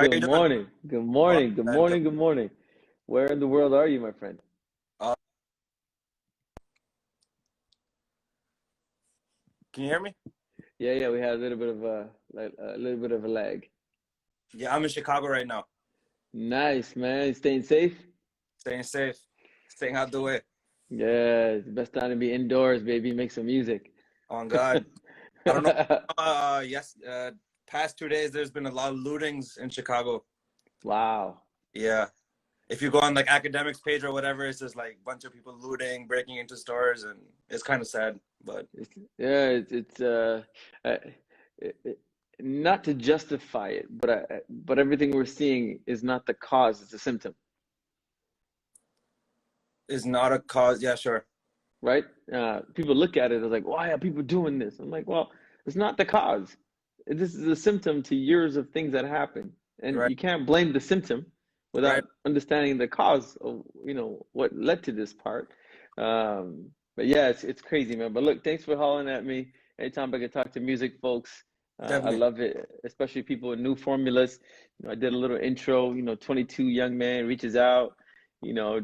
How you Good doing? morning. Good Well, morning. Good man, morning. Good morning. Where in the world are you, my friend? uh, can you hear me? Yeah, yeah, we had a little bit of a little bit of a lag. Yeah, I'm in Chicago right now. Nice, man. Staying safe? Staying safe, staying out the way. Yeah, it's the best time to be indoors, baby. Make some music. On God. I don't know. Yes, past 2 days there's been a lot of lootings in Chicago. Wow. Yeah. If you go on like academics page or whatever, it's just like a bunch of people looting, breaking into stores, and it's kind of sad. But Yeah, it's uh, it, it, not to justify it, but everything we're seeing is not the cause, it's a symptom. it's not a cause. Yeah, sure. Right? People look at it as like, why are people doing this? I'm like, well, it's not the cause. This is a symptom to years of things that happen, and Right, you can't blame the symptom right. without understanding the cause of, what led to this part. But yeah, it's crazy, man. But look, thanks for hollering at me. Anytime I can talk to music folks, I Definitely. love it, especially people with new formulas. I did a little intro. 22 young man reaches out,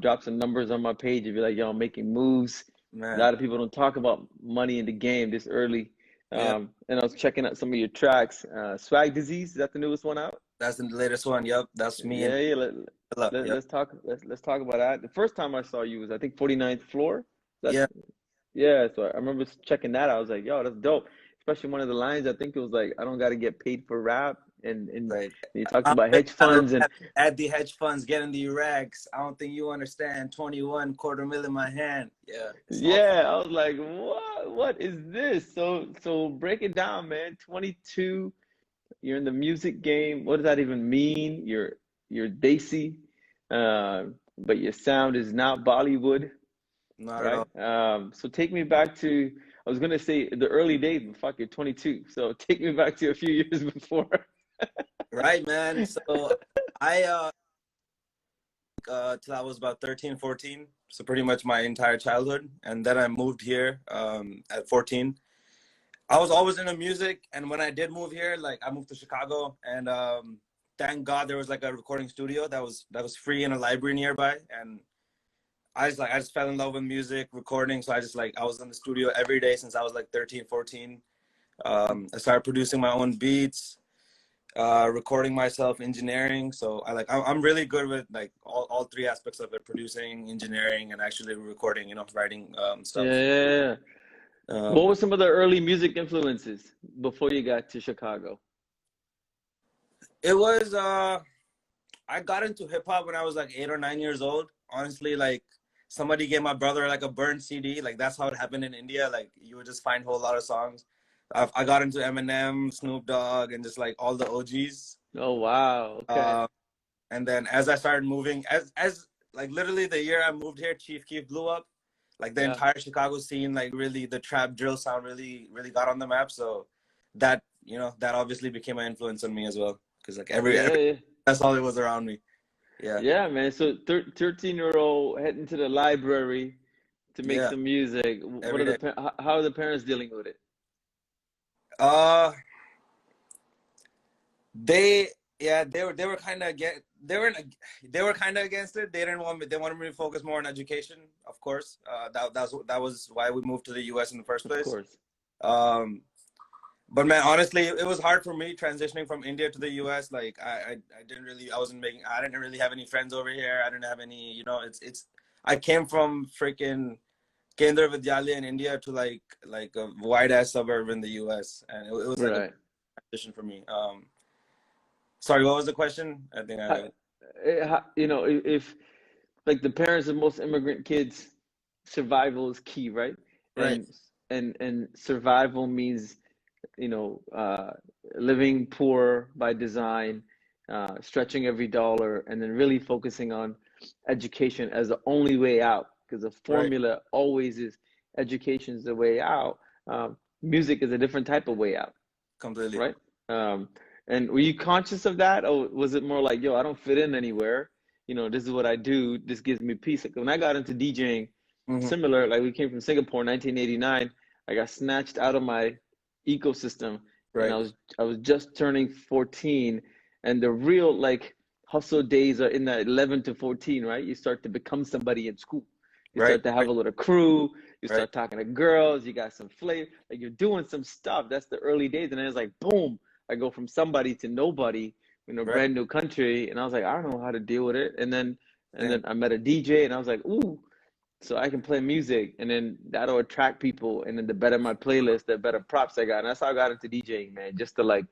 drops some numbers on my page and be like, yo, I'm making moves. A Man. lot of people don't talk about money in the game this early. Yeah, And I was checking out some of your tracks. Swag Disease, is that the newest one out? that's the latest one. Yep, that's me and Yeah, yeah. Yep. Let's talk about that. The first time I saw you was I think 49th floor. That Yeah, Yeah, so I remember checking that out. I was like, yo, that's dope. Especially one of the lines, I think it was like, I don't got to get paid for rap. And right. you talked I'm about living hedge out of funds and at the hedge funds, getting the racks. I don't think you understand. 21 quarter mil in my hand. Yeah, it's all fun. yeah, I was like, what? What is this? So break it down, man. 22. You're in the music game. What does that even mean? You're Desi, but your sound is not Bollywood, Not at right? all. So take me back to, I was gonna say the early days, but fuck, you're 22. So take me back to a few years before. Right, man. So I till I was about 13, 14. So pretty much my entire childhood. And then I moved here at 14. I was always into music, and when I did move here, like I moved to Chicago, and thank God there was like a recording studio that was free in a library nearby, and I just fell in love with music recording. So I was in the studio every day since I was like 13, 14. I started producing my own beats, recording myself, engineering. So I'm really good with like all three aspects of it: producing, engineering, and actually recording. Writing Yeah, stuff. yeah, yeah. What Um, were some of the early music influences before you got to Chicago? it was I got into hip hop when I was like 8 or 9 years old. Honestly, like somebody gave my brother like a burned CD. Like that's how it happened in India. Like you would just find a whole lot of songs. I got into Eminem, Snoop Dogg, and just like all the OGs. Oh, wow. Okay. Uh, and then as I started moving, as like literally the year I moved here, Chief Keef blew up. Like the Yeah. entire Chicago scene, like really the trap drill sound really really got on the map. So that obviously became an influence on me as well. Because like every Yeah, yeah. that's all it was around me. Yeah. Yeah, man. So 13-year-old heading to the library to make Yeah, some music. What every are day. how are the parents dealing with it? Uh, they yeah they were kind of get they were kind of against it. They didn't want me. They wanted me to focus more on education, of course. That was why we moved to the U.S. in the first Of place. course. Um, but man, honestly, it was hard for me transitioning from India to the U.S. Like I didn't really I didn't really have any friends over here. I didn't have any it's I came from freaking Kendra Vidyalaya in India to like a wide ass suburb in the U.S. and it was like a Right. transition for me. Sorry, what was the question? I think How, I if like the parents of most immigrant kids, survival is key, right? right. And and survival means, you know, uh, living poor by design, stretching every dollar, and then really focusing on education as the only way out. Because the Right. formula always is education is the way out. Music is a different type of way out, Completely. right? Um, and were you conscious of that, or was it more like, yo, I don't fit in anywhere? This is what I do. This gives me peace. Like when I got into DJing, Hmm. similar, like we came from Singapore, 1989. I got snatched out of my ecosystem, and Right. I was just turning 14, And the real like hustle days are in that 11 to 14, right? You start to become somebody in school. You Right. start to have Right. a little crew. You Right. start talking to girls. You got some flavor. Like you're doing some stuff. That's the early days. And then it's like, boom, I go from somebody to nobody in a Right. brand new country. And I was like, I don't know how to deal with it. And Same. then I met a DJ and I was like, ooh, so I can play music. And then that'll attract people. And then the better my playlist, the better props I got. And that's how I got into DJing, man, just to like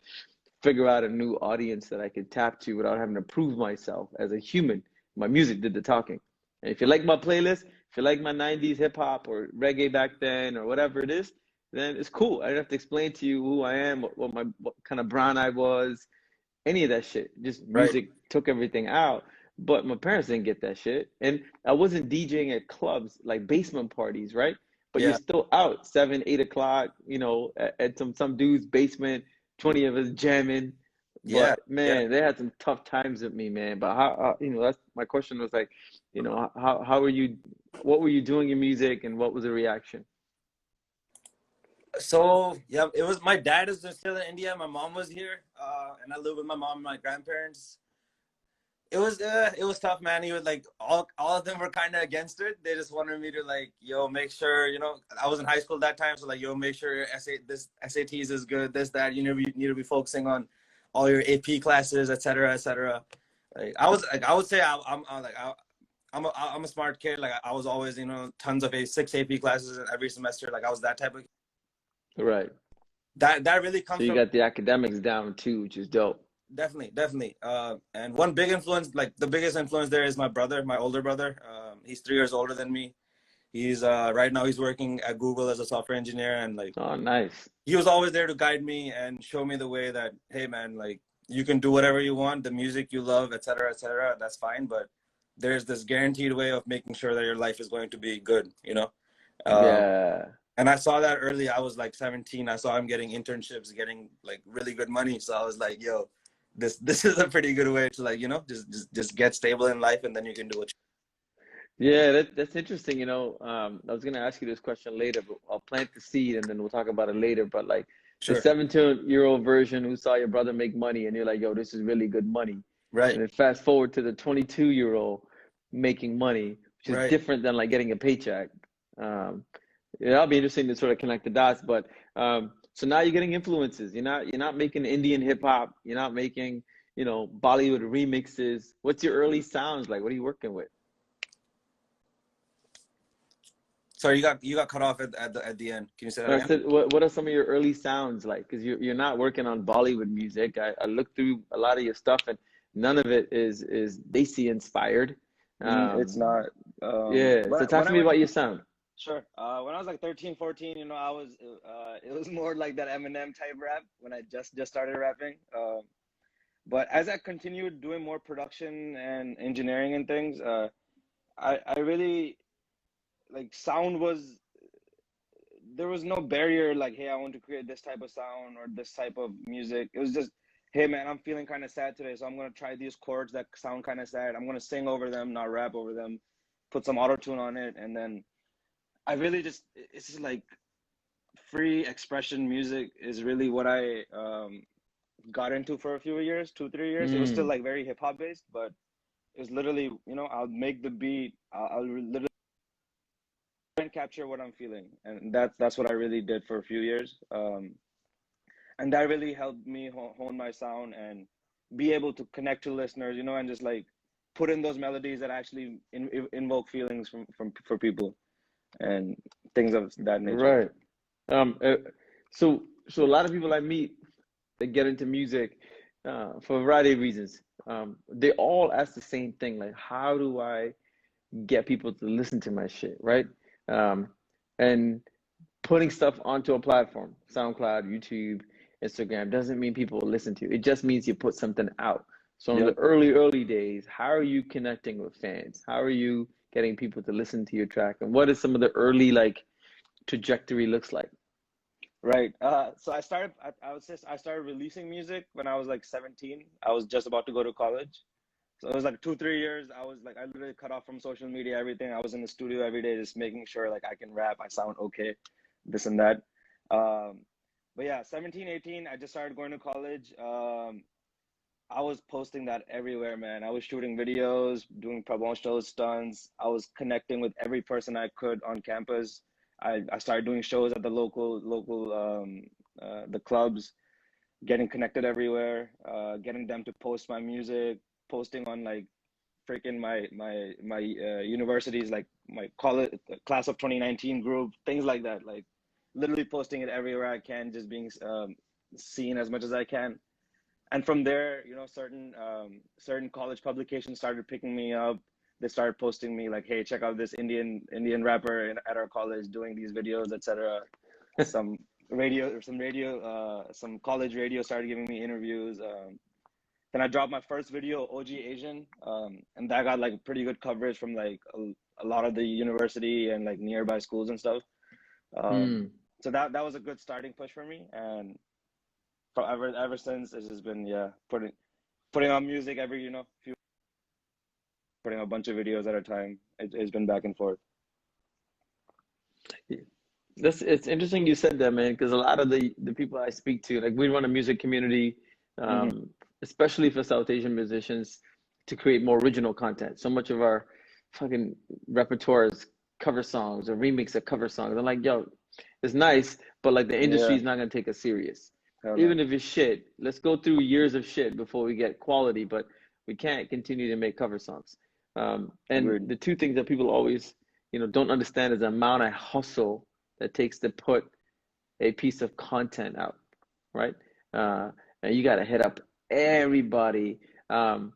figure out a new audience that I could tap to without having to prove myself as a human. My music did the talking. And if you like my playlist, if you like my 90s hip hop or reggae back then or whatever it is, then it's cool. I don't have to explain to you who I am, what kind of brown I was, any of that shit. Just Right. music took everything out. But my parents didn't get that shit. And I wasn't DJing at clubs like basement parties, right? But you're Yeah. still out 7, 8 o'clock, at some dude's basement, 20 of us jamming. Yeah. But Yeah. man, they had some tough times with me, man. But that's my question was like, how were you, what were you doing in music and what was the reaction? So yeah, it was my dad is still in India. My mom was here, and I live with my mom and my grandparents. It was tough, man. He was like all of them were kind of against it. They just wanted me to like, yo, make sure I was in high school that time, so like, yo, make sure your SATs is good. This that you need to be focusing on all your AP classes, etc., etc. Like I would say I'm a smart kid. Like I was always tons of 6 AP classes every semester. Like I was that type of Right. that really So comes you from. got the academics down too, which is dope. Definitely, definitely. And one big influence, like the biggest influence there is my brother, my older brother. He's 3 years older than me. He's right now he's working at Google as a software engineer, and like Oh, nice. he was always there to guide me and show me the way that, hey man, like you can do whatever you want, the music you love, etc., etc. That's fine, but there's this guaranteed way of making sure that your life is going to be good, Um, Yeah. and I saw that early. I was like 17. I saw him getting internships, getting like really good money. So I was like, yo, this is a pretty good way to like, just get stable in life and then you can do what Yeah, that's interesting. I was gonna ask you this question later, but I'll plant the seed and then we'll talk about it later. But like the Sure. 17-year-old version who saw your brother make money and you're like, yo, this is really good money. Right. And then fast forward to the 22-year-old making money, which is Right. different than like getting a paycheck. Um, yeah, that'll be interesting to sort of connect the dots. But so now you're getting influences. You're not making Indian hip hop. You're not making, Bollywood remixes. What's your early sounds like? What are you working with? Sorry, you got cut off at the end. Can you say that I again? said, what are some of your early sounds like? Because you're not working on Bollywood music. I looked through a lot of your stuff, and none of it is Desi inspired. It's Um, not. yeah. So talk When to I me went, about your sound. sure. When I was like 13, 14, I was, it was more like that Eminem type rap when I just started rapping. But as I continued doing more production and engineering and things, I really like sound was, there was no barrier like, hey, I want to create this type of sound or this type of music. It was just, hey man, I'm feeling kind of sad today, so I'm gonna try these chords that sound kind of sad. I'm gonna sing over them, not rap over them, put some auto tune on it, and then I really just, it's just like free expression music is really what I got into for a few years, 2, 3 years. It was still Mm, like very hip hop based, but it's literally, I'll make the beat, I'll literally try and capture what I'm feeling, and that's what I really did for a few years. And that really helped me hone my sound and be able to connect to listeners, and just like put in those melodies that actually invoke feelings for people and things of that nature. right. Um, uh, so a lot of people I meet that get into music for a variety of reasons. They all ask the same thing, like, how do I get people to listen to my shit, right? Um, and putting stuff onto a platform, SoundCloud, YouTube, Instagram, doesn't mean people will listen to you. It just means you put something out. So in the Yep. early days, how are you connecting with fans? How are you getting people to listen to your track? And what is some of the early like trajectory looks like? Right. So I started releasing music when I was like 17. I was just about to go to college. So it was like 2, 3 years. I was like, I literally cut off from social media, everything. I was in the studio every day, just making sure like I can rap, I sound okay, this and that. Um, but yeah, 17, 18, I just started going to college. I was posting that everywhere, man. I was shooting videos, doing promotional stunts. I was connecting with every person I could on campus. I started doing shows at the the clubs, getting connected everywhere, getting them to post my music, posting on like freaking my universities, like my college class of 2019 group, things like that. Like literally posting it everywhere I can, just being seen as much as I can. And from there, you know, certain college publications started picking me up. They started posting me like, "Hey, check out this Indian rapper at our college doing these videos, etc." Some some college radio started giving me interviews. Then I dropped my first video, OG Asian, and that got like pretty good coverage from like a lot of the university and like nearby schools and stuff. Hmm. So that was a good starting push for me, and ever since it's just been, yeah, putting on music every, you know, few, putting a bunch of videos at a time. It's been back and forth. It's interesting you said that, man, because a lot of the people I speak to, like we run a music community, Hmm. um, especially for South Asian musicians, to create more original content. So much of our fucking repertoire is cover songs or remix of cover songs. I'm like, yo, it's nice, but like the industry Yeah, is not gonna take us serious. hell no. Even if it's shit, let's go through years of shit before we get quality, but we can't continue to make cover songs. And Agreed. the two things that people always, don't understand is the amount of hustle that takes to put a piece of content out, right? Uh, and you got to hit up everybody. Um,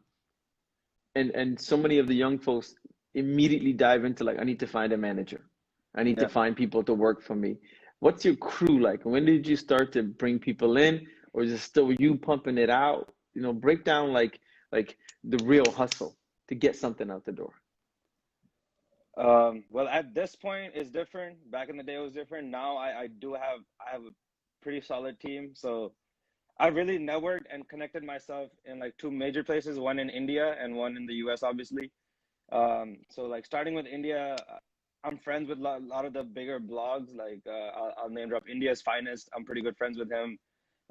and so many of the young folks immediately dive into like, I need to find a manager. I need to Yeah. find people to work for me. What's your crew like? When did you start to bring people in, or is it still you pumping it out? Break down like the real hustle to get something out the door. Well, at this point, it's different. Back in the day, it was different. Now, I have a pretty solid team. So I really networked and connected myself in like two major places, one in India and one in the US, obviously. So like starting with India, I'm friends with a lot of the bigger blogs. Like I'll name drop India's Finest. I'm pretty good friends with him.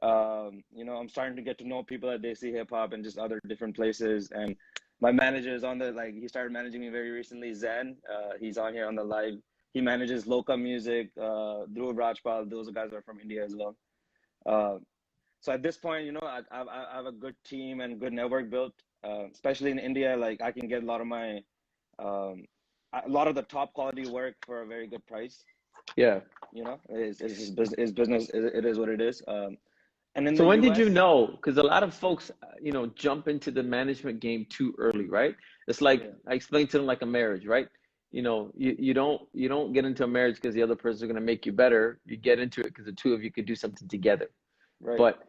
You know, I'm starting to get to know people at Desi Hip Hop and just other different places. And my manager is on the, like, he started managing me very recently, Zen. He's on here on the live. He manages Loka Music, Dhruv Rajpal. Those guys are from India as well. Uh, so at this point, you know, I have a good team and good network built, especially in India. Like I can get um, a lot of the top quality work for a very good price. Yeah. You know, it's business. It is what it is. And in So the when did you US, know? Because a lot of folks, jump into the management game too early, right? It's like yeah, I explained to them like a marriage, right? You don't get into a marriage because the other person is going to make you better. You get into it because the two of you could do something together. right. But,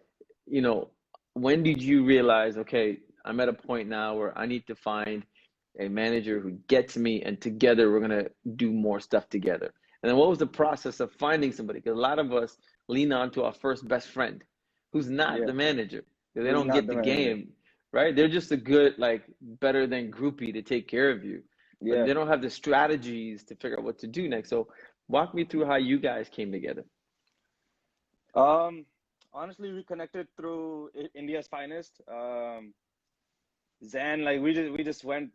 you know, when did you realize, okay, I'm at a point now where I need to find a manager who gets me and together we're going to do more stuff together? And then what was the process of finding somebody? Because a lot of us lean on to our first best friend who's not Yeah, the manager because they who's don't not get the the manager? game, right? They're just a good, like, better than groupie to take care of you, but Yeah. they don't have the strategies to figure out what to do next. So walk me through how you guys came together. Um, Honestly, we connected through India's Finest. Zen, like we just went.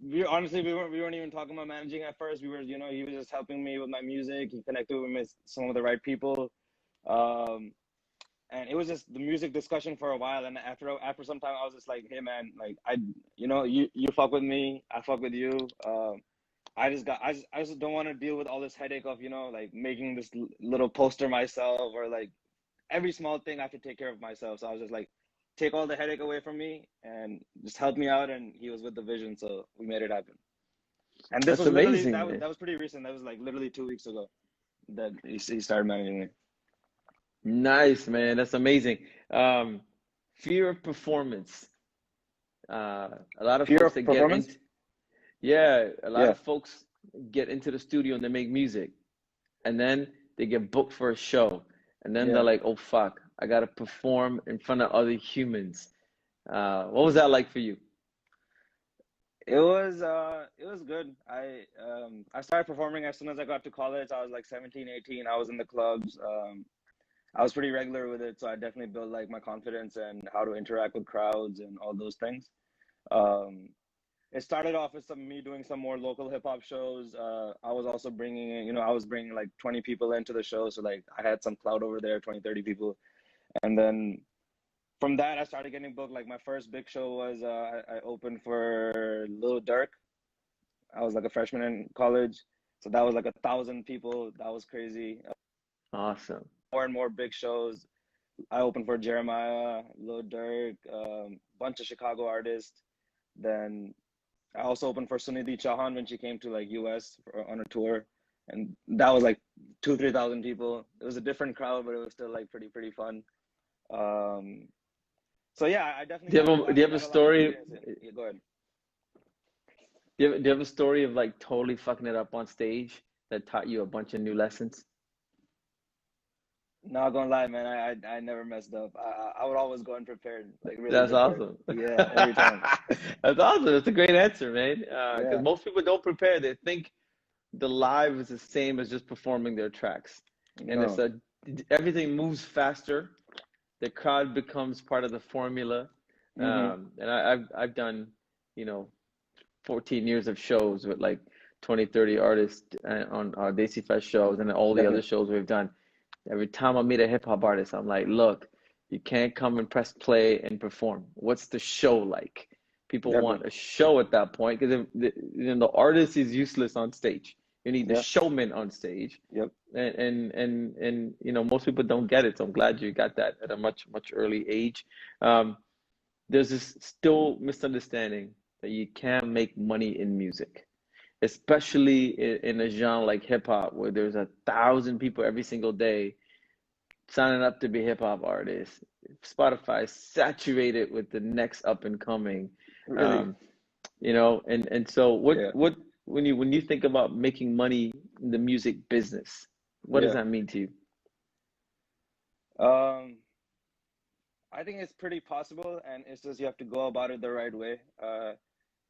We weren't even talking about managing at first. We were, you know, he was just helping me with my music. He connected with me with some of the right people. Um, and it was just the music discussion for a while. And after some time, I was just like, hey man, like you know, you fuck with me, I fuck with you. I just don't want to deal with all this headache of, you know, like making this little poster myself, or like every small thing I have to take care of myself. So I was just like, take all the headache away from me and just help me out. And he was with the vision, so we made it happen. And this That's was literally amazing, man. that was pretty recent. That was like literally 2 weeks ago that he started managing me. Nice, man. That's amazing. Um, Fear of performance. A lot of Fear folks of that get performance? into, yeah, a lot Yeah, of folks get into the studio and they make music, and then they get booked for a show, and then they're yeah. like, oh fuck, I gotta perform in front of other humans. What was that like for you? It was good. I started performing as soon as I got to college. I was like 17, 18. I was in the clubs. I was pretty regular with it, so I definitely built like my confidence and how to interact with crowds and all those things. Um, it started off with me doing some more local hip hop shows. I was also bringing in, I was bringing like 20 people into the show. So like I had some clout over there, 20, 30 people. And then from that, I started getting booked. Like my first big show was I opened for Lil Durk. I was like a freshman in college. So that was like 1,000 people. That was crazy. Awesome. More and more big shows. I opened for Jeremiah, Lil Durk, bunch of Chicago artists. Then I also opened for Sunidhi Chauhan when she came to like US on a tour, and that was like 3,000 people. It was a different crowd, but it was still like pretty fun. Um, so yeah, I definitely Do you have a got a lot of story? experience. Go ahead. Do you have a story of like totally fucking it up on stage that taught you a bunch of new lessons? Not gonna lie, man, I never messed up. I would always go unprepared, like really That's prepared. awesome. Yeah, every time. That's awesome. That's a great answer, man. Because Yeah, most people don't prepare. They think the live is the same as just performing their tracks, and no. everything moves faster. The crowd becomes part of the formula. Mm-hmm. And I've done, you know, 14 years of shows with like 20, 30 artists on our Desi Fest shows and all the other Definitely. shows we've done. Every time I meet a hip hop artist, I'm like, look, you can't come and press play and perform. What's the show like? People Definitely. want a show at that point because the artist is useless on stage. You need the Yeah. showman on stage, Yep. and most people don't get it. So I'm glad you got that at a much early age. There's this still misunderstanding that you can make money in music, especially in a genre like hip hop, where there's 1,000 people every single day signing up to be hip hop artists. Spotify is saturated with the next up and coming. Really. And so Yeah. what when you think about making money in the music business, what does Yeah. that mean to you? Um, I think it's pretty possible, and it's just you have to go about it the right way.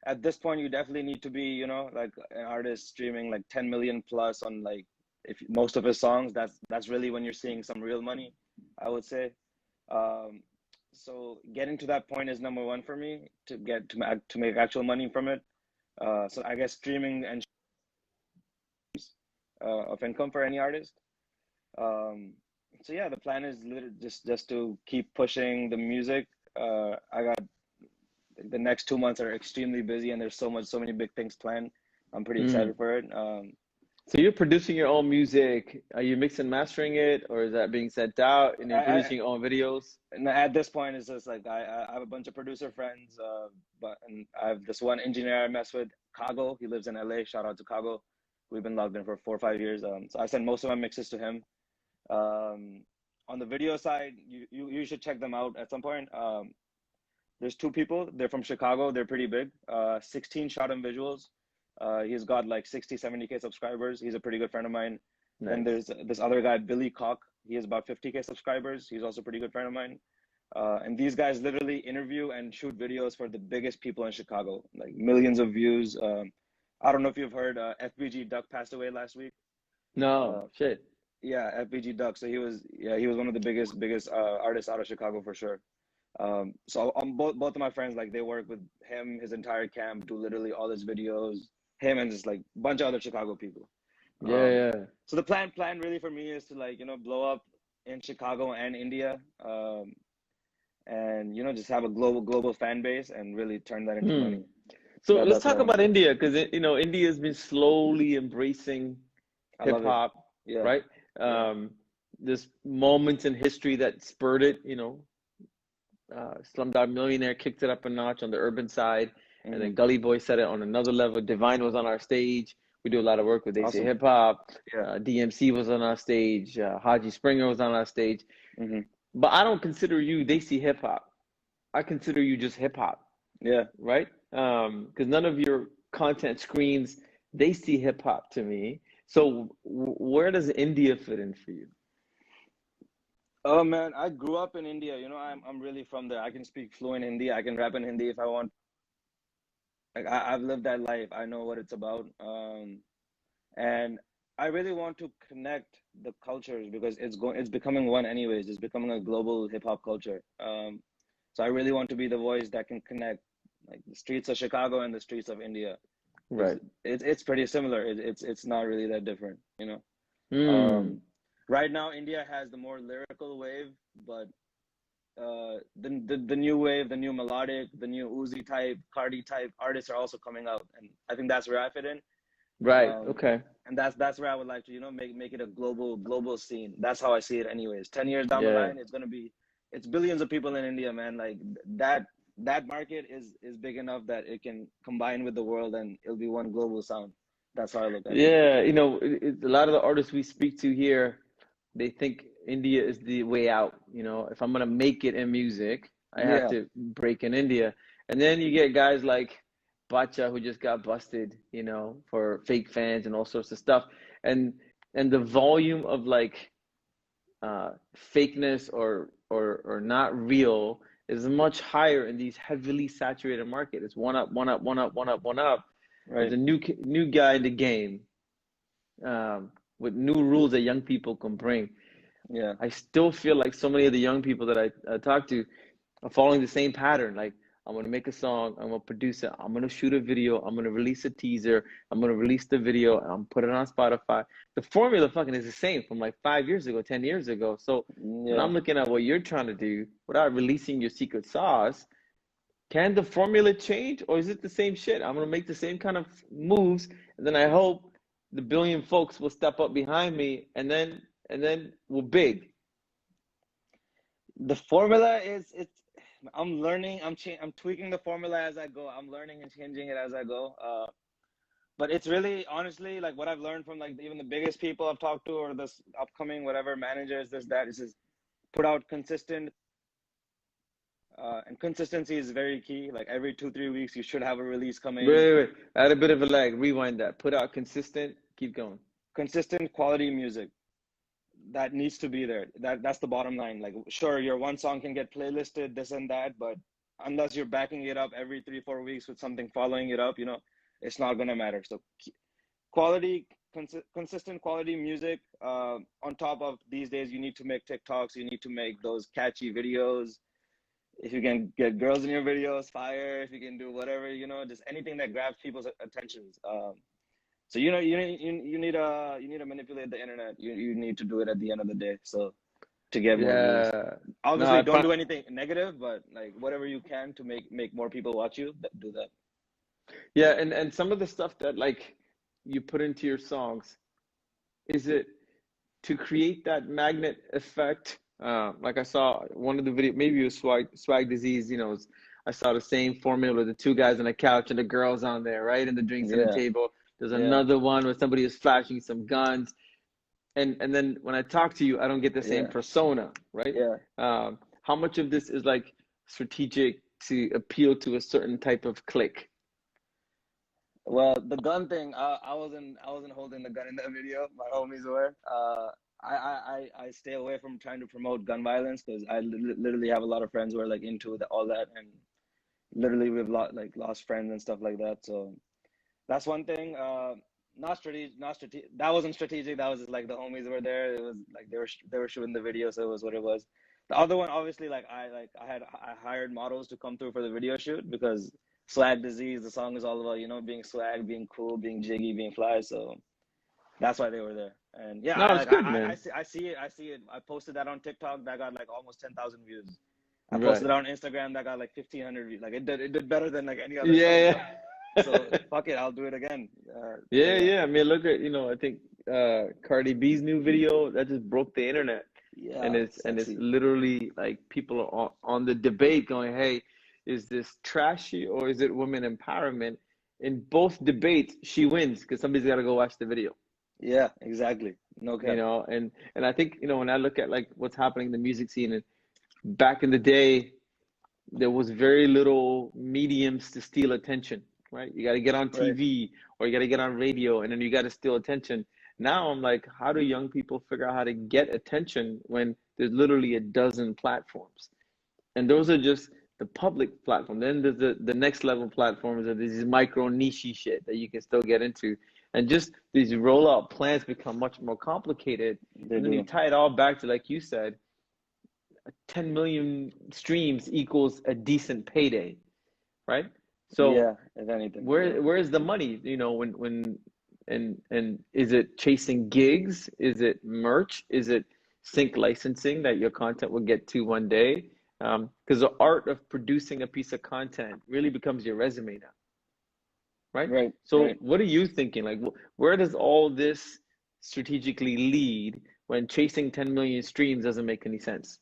At this point, you definitely need to be, like an artist streaming like 10 million plus on like if most of his songs. That's really when you're seeing some real money, I would say. Um, so getting to that point is number one for me to get to make actual money from it. So I guess streaming and of income for any artist. Um, so yeah, the plan is literally just to keep pushing the music. I got the next 2 months are extremely busy, and there's so many big things planned. I'm pretty Mm. excited for it. So you're producing your own music. Are you mixing and mastering it, or is that being sent out and you're producing your own videos? And at this point, it's just like I have a bunch of producer friends, and I have this one engineer I mess with, Kago. He lives in LA. Shout out to Kago. We've been logged in for 4 or 5 years. So I send most of my mixes to him. On the video side, you should check them out at some point. There's two people. They're from Chicago. They're pretty big. 16 shot and visuals. He's got like 60, 70K subscribers. He's a pretty good friend of mine. Nice. And there's this other guy, Billy Cock. He has about 50K subscribers. He's also a pretty good friend of mine. And these guys literally interview and shoot videos for the biggest people in Chicago, like millions of views. I don't know if you've heard, FBG Duck passed away last week. No, shit. Yeah, FBG Duck. So he was one of the biggest artists out of Chicago for sure. So both of my friends, like they work with him, his entire camp, do literally all his videos. Him and just like a bunch of other Chicago people. Yeah. So the plan really for me is to like blow up in Chicago and India, and just have a global fan base and really turn that into money. So That's let's talk what I about want. India, because India has been slowly embracing I hip love it. hop, Yeah. right? There's moments in history that spurred it. Slumdog Millionaire kicked it up a notch on the urban side, and then Gully Boy set it on another level. Divine was on our stage. We do a lot of work with AC Awesome. Hip Hop. Yeah. DMC was on our stage. Haji Springer was on our stage. But I don't consider you Desi Hip Hop. I consider you just hip hop. Yeah. Right? Because none of your content screams Desi Hip Hop to me. So where does India fit in for you? Oh man, I grew up in India. I'm really from there. I can speak fluent Hindi. I can rap in Hindi if I want. Like I've lived that life. I know what it's about. And I really want to connect the cultures because it's becoming one anyways. It's becoming a global hip hop culture. So I really want to be the voice that can connect like the streets of Chicago and the streets of India because Right. it's pretty similar. It's not really that different, you know. Mm. Right now, India has the more lyrical wave, but the new wave, the new melodic, the new Uzi type, Cardi type artists are also coming out, and I think that's where I fit in. Right. Um, Okay. and that's where I would like to, you know, make it a global scene. That's how I see it, anyways. 10 years down the Yeah. line, it's billions of people in India, man. Like that market is big enough that it can combine with the world, and it'll be one global sound. That's how I look at it. Yeah. You know, a lot of the artists we speak to here, they think India is the way out. You know, if I'm gonna make it in music, I have Yeah, to break in India. And then you get guys like Bacha who just got busted, you know, for fake fans and all sorts of stuff. And the volume of like fakeness or not real is much higher in these heavily saturated market. It's one up, one up, one up, one up, one up. There's right. a new guy in the game with new rules that young people can bring. Yeah. I still feel like so many of the young people that I talk to are following the same pattern. Like, I'm gonna make a song, I'm gonna produce it, I'm gonna shoot a video, I'm gonna release a teaser, I'm gonna release the video, and I'm put it on Spotify. The formula fucking is the same from like 5 years ago, 10 years ago. So when Yeah. I'm looking at what you're trying to do without releasing your secret sauce, can the formula change or is it the same shit? I'm gonna make the same kind of moves, and then I hope the billion folks will step up behind me, and then we're big. The formula is it's I'm learning, I'm tweaking the formula as I go. I'm learning and changing it as I go. But it's really honestly like what I've learned from like even the biggest people I've talked to or this upcoming whatever managers, this that is just put out consistent and consistency is very key. Like every 2 3 weeks you should have a release coming. Wait. I had a bit of a lag. Rewind that. Put out consistent. Keep going. Consistent quality music that needs to be there. That's the bottom line. Like sure, your one song can get playlisted, this and that, but unless you're backing it up every 3 4 weeks with something following it up, you know, it's not gonna matter. So quality, consistent quality music. On top of these days, you need to make TikToks. You need to make those catchy videos. If you can get girls in your videos, fire. If you can do whatever, you know, just anything that grabs people's attentions. So you know you need to manipulate the internet. You need to do it at the end of the day. So to get more views. Yeah. No, Obviously, I don't find do anything negative, but like whatever you can to make more people watch you, do that. yeah, and some of the stuff that like you put into your songs, is it to create that magnet effect? Like I saw one of the video, maybe it was Swag Disease, you know, I saw the same formula with the two guys on the couch and the girls on there, right? And the drinks on the Yeah, table. There's yeah, another one where somebody is flashing some guns. And then when I talk to you, I don't get the same yeah, persona, right? yeah. How much of this is like strategic to appeal to a certain type of clique? Well, the gun thing, I wasn't holding the gun in that video. My homies were. I stay away from trying to promote gun violence because I literally have a lot of friends who are like into all that, and literally we've lost friends and stuff like that. So that's one thing. Not strategic, not strategic. That wasn't strategic. That was just like the homies were there. It was like they were shooting the video, so it was what it was. The other one, obviously, I hired models to come through for the video shoot because Swag Disease, the song is all about, you know, being swag, being cool, being jiggy, being fly. So that's why they were there. And yeah, No, it's good, man. I see it. I posted that on TikTok that got like almost 10,000 views. I Right. posted it on Instagram that got like 1,500 views. Like it did better than like any other song, you know. Yeah, So yeah. fuck it, I'll do it again. So Yeah, yeah, yeah. I mean, look at, I think Cardi B's new video that just broke the internet. And yeah, it's sexy. literally like people are on the debate going, hey, is this trashy or is it women empowerment? In both debates, she wins because somebody's got to go watch the video. Yeah, exactly. No you cap. know and I think, when I look at like what's happening in the music scene, and back in the day there was very little mediums to steal attention, right? You got to get on Right. TV or you got to get on radio, and then you got to steal attention. Now I'm like, how do young people figure out how to get attention when there's literally a dozen platforms? And those are just the public platform. Then there's the next level platforms of these micro niche shit that you can still get into. and just these rollout plans become much more complicated. They And then you do. tie it all back to, like you said, 10 million streams equals a decent payday, right? So Yeah, if anything. where's the money? You know, when and is it chasing gigs? Is it merch? Is it sync licensing that your content will get to one day? Because the art of producing a piece of content really becomes your resume now, right? Right, So right. what are you thinking? Like, where does all this strategically lead when chasing 10 million streams doesn't make any sense?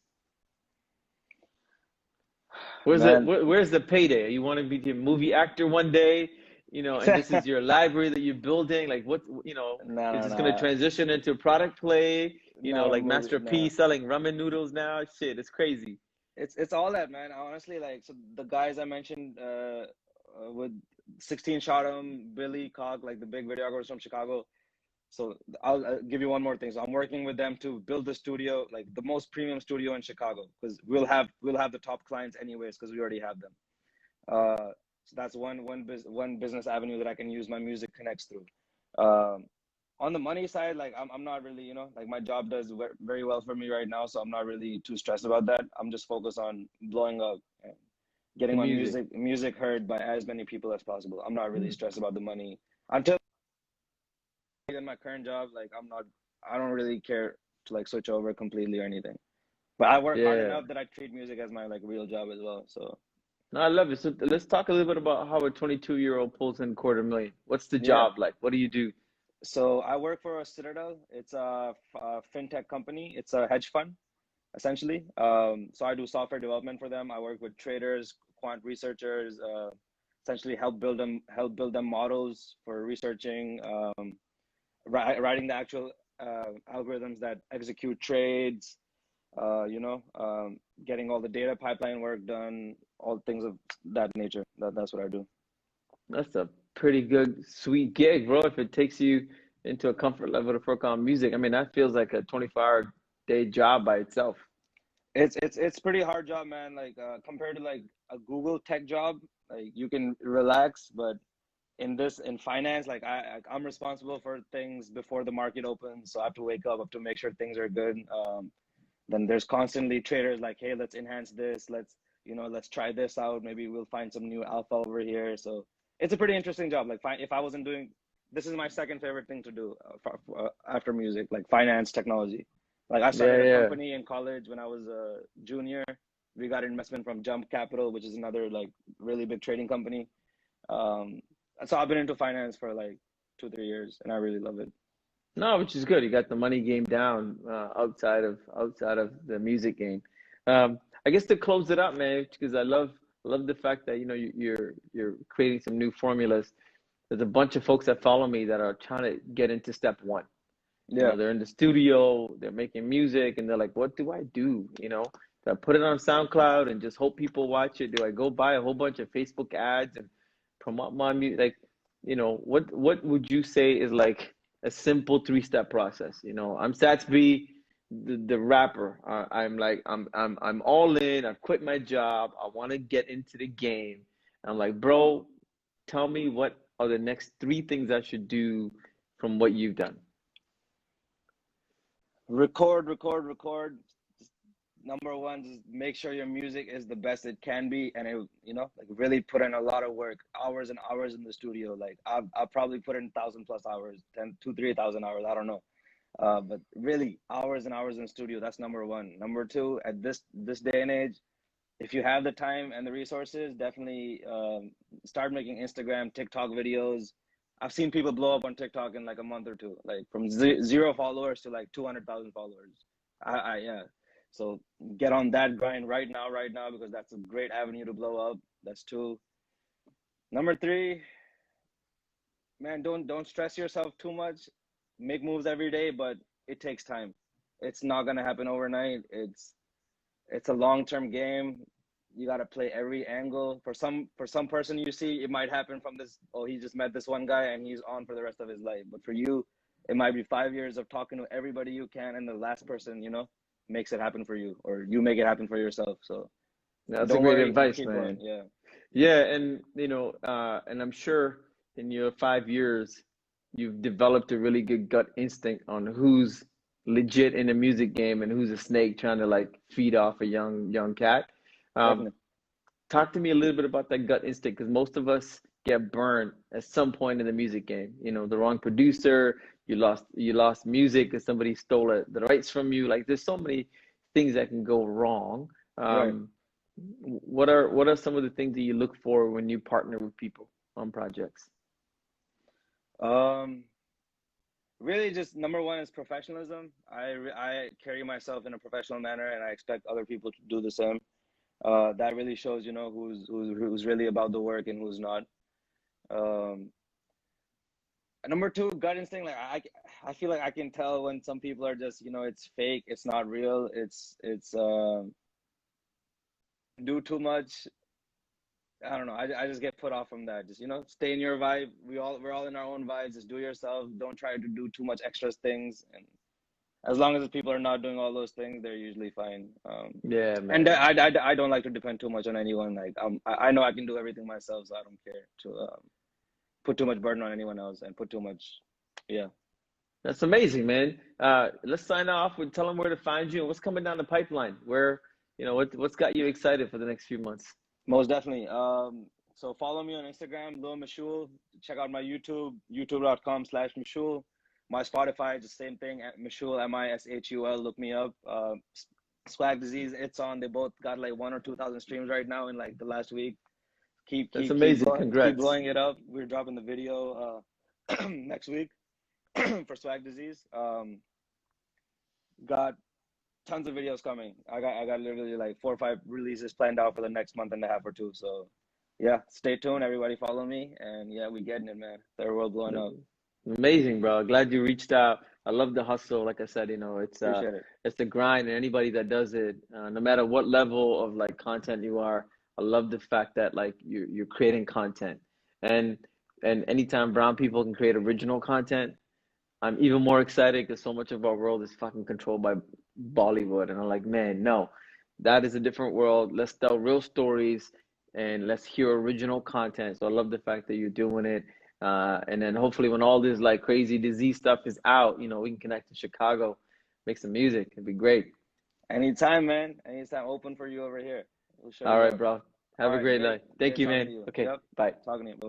Man, Where's the payday? You want to be a movie actor one day, you know, and this is your library that you're building. Like, what, you know, no, is no, this going to no, transition into a product play? You know, not a like movie. Master P No, selling ramen noodles now. Shit, it's crazy. it's all that, man. Honestly, like, so the guys I mentioned, with 16 Shot 'em, Billy Cog, like the big videographers from Chicago. So I'll give you one more thing. So I'm working with them to build the studio, like the most premium studio in Chicago, because we'll have the top clients anyways, because we already have them. So that's one business avenue that I can use my music connects through. Um, on the money side, like I'm not really, like my job does very well for me right now, so I'm not really too stressed about that. I'm just focused on blowing up and getting The my music. music heard by as many people as possible. I'm not really Mm. stressed about the money until in my current job. Like I don't really care to like switch over completely or anything. But I work hard Yeah. enough that I treat music as my like real job as well. So No, I love it. So let's talk a little bit about how a 22-year-old pulls in 250,000. What's the yeah. job like? What do you do? So I work for a Citadel. It's a fintech company. It's a hedge fund, essentially. So I do software development for them. I work with traders, quant researchers, essentially help build them models for researching, writing the actual algorithms that execute trades. Getting all the data pipeline work done, all things of that nature. That's what I do. That's a pretty good, sweet gig, bro. If it takes you into a comfort level to work on music, I mean, that feels like a 24-hour day job by itself. It's pretty hard job, man. Like compared to like a Google tech job, like you can relax, but in finance, like I'm responsible for things before the market opens, so I have to wake up, I have to make sure things are good. Then there's constantly traders like, hey, let's enhance this, let's try this out, maybe we'll find some new alpha over here. So it's a pretty interesting job. Like if I wasn't doing this, is my second favorite thing to do, after music, like finance technology. Like I Yeah, started a yeah. company in college when I was a junior. We got investment from Jump Capital, which is another like really big trading company. um so I've been into finance for like 2 3 years, and I really love it. No, which is good. You got the money game down outside of the music game. I guess to close it up, man, because I love the fact that you're creating some new formulas. There's a bunch of folks that follow me that are trying to get into step one. You Yeah. know, they're in the studio, they're making music, and they're like, what do I do? You know, do I put it on SoundCloud and just hope people watch it? Do I go buy a whole bunch of Facebook ads and promote my music? Like, what would you say is like a simple three-step process? You know, I'm Sats B, the rapper. I'm like, I'm all in. I've quit my job. I want to get into the game. I'm like, bro, tell me what are the next three things I should do from what you've done. Record. Just number one, just make sure your music is the best it can be, and like really put in a lot of work, hours and hours in the studio. Like I've probably put in 1,000+ hours, 3,000 hours, I don't know. But really, hours and hours in the studio. That's number one. Number two, at this day and age, if you have the time and the resources, definitely start making Instagram, TikTok videos. I've seen people blow up on TikTok in like a month or two, like from zero followers to like 200,000 followers. Yeah. So get on that grind right now, because that's a great avenue to blow up. That's two. Number three, man, don't stress yourself too much. Make moves every day, but it takes time. It's not gonna happen overnight. It's a long-term game. You got to play every angle. For some person, you see it might happen from this, oh, he just met this one guy and he's on for the rest of his life. But for you, it might be 5 years of talking to everybody you can, and the last person, makes it happen for you, or you make it happen for yourself. So That's a don't great worry, just advice, keep going. man. Yeah. Yeah, and and I'm sure in your 5 years, you've developed a really good gut instinct on who's legit in the music game and who's a snake trying to like feed off a young cat. Um, Definitely. Talk to me a little bit about that gut instinct because most of us get burned at some point in the music game. You know, the wrong producer, you lost music because somebody stole the rights from you. Like there's so many things that can go wrong. Right. What are some of the things that you look for when you partner with people on projects? Um, Really, just number one is professionalism. I carry myself in a professional manner, and I expect other people to do the same. That really shows, who's really about the work and who's not. Um, Number two, gut instinct. Like I feel like I can tell when some people are just, it's fake, it's not real, it's do too much. I don't know. I just get put off from that. Just, stay in your vibe. We're all in our own vibes. Just do yourself. Don't try to do too much extra things. And as long as people are not doing all those things, they're usually fine. Yeah, And man. I don't like to depend too much on anyone. Like I know I can do everything myself, so I don't care to put too much burden on anyone else and put too much. Yeah. That's amazing, man. Let's sign off with tell them where to find you and what's coming down the pipeline. What's got you excited for the next few months? Most definitely. So follow me on Instagram, Lil Mashul. Check out my YouTube, youtube.com/Mashul. My Spotify is the same thing, at Mashul, Mishul. Look me up. Swag Disease, it's on. They both got like 1 or 2,000 streams right now in like the last week. Keep That's keep keep amazing. blowing keep Congrats. blowing it up. We're dropping the video next week for Swag Disease. Got tons of videos coming. I got literally like 4 or 5 releases planned out for the next month and a half or two. So yeah, stay tuned. Everybody follow me, and yeah, we getting it, man. Third world blowing up. Amazing, bro. Glad you reached out. I love the hustle. Like I said, Appreciate it. it's the grind, and anybody that does it, no matter what level of like content you are, I love the fact that like you're creating content, and and anytime brown people can create original content, I'm even more excited because so much of our world is fucking controlled by Bollywood. And I'm like, man, no, that is a different world. Let's tell real stories and let's hear original content. So I love the fact that you're doing it. And then hopefully when all this like crazy disease stuff is out, we can connect in Chicago, make some music. It'd be great. Anytime, man. Anytime, open for you over here. We'll show All you right, up. bro. All Have a right, great great. night. Thank Great you, talking man. to you. Okay, Yep. bye. Talking to you. Bye.